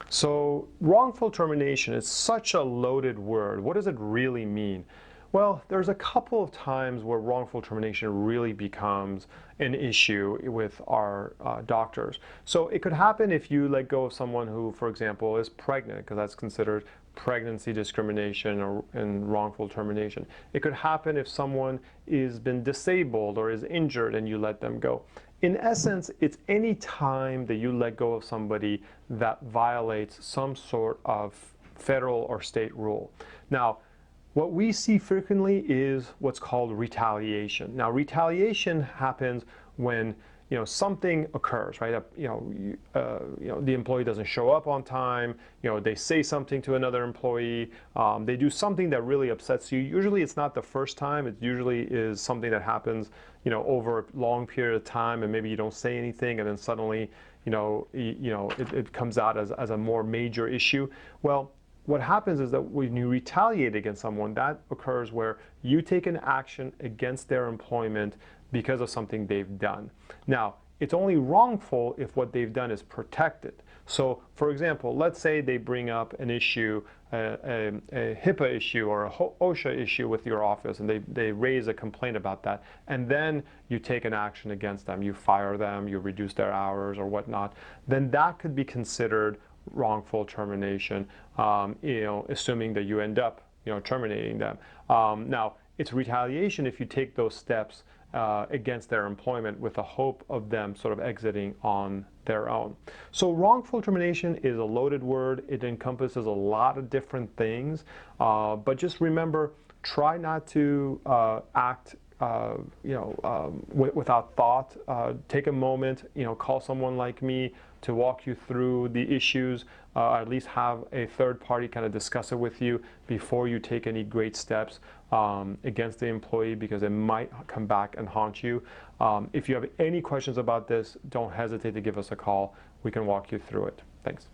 So wrongful termination is such a loaded word. What does it really mean? Well, there's a couple of times where wrongful termination really becomes an issue with our doctors. So it could happen if you let go of someone who, for example, is pregnant, because that's considered pregnancy discrimination and wrongful termination. It could happen if someone is been disabled or is injured and you let them go. In essence, it's any time that you let go of somebody that violates some sort of federal or state rule. Now, what we see frequently is what's called retaliation. Now, retaliation happens when something occurs, right? The employee doesn't show up on time. They say something to another employee. They do something that really upsets you. Usually, it's not the first time. It usually is something that happens, over a long period of time, and maybe you don't say anything, and then suddenly, it comes out as a more major issue. Well, what happens is that when you retaliate against someone, that occurs where you take an action against their employment because of something they've done. Now, it's only wrongful if what they've done is protected. So, for example, let's say they bring up an issue, a HIPAA issue or a OSHA issue with your office, and they raise a complaint about that, and then you take an action against them. You fire them, you reduce their hours or whatnot. Then that could be considered wrongful termination, assuming that you end up, terminating them. Now, it's retaliation if you take those steps against their employment with the hope of them sort of exiting on their own. So wrongful termination is a loaded word. It encompasses a lot of different things, but just remember, try not to act without thought. Take a moment, call someone like me to walk you through the issues, at least have a third party kind of discuss it with you before you take any great steps against the employee, because it might come back and haunt you. If you have any questions about this, don't hesitate to give us a call. We can walk you through it. Thanks.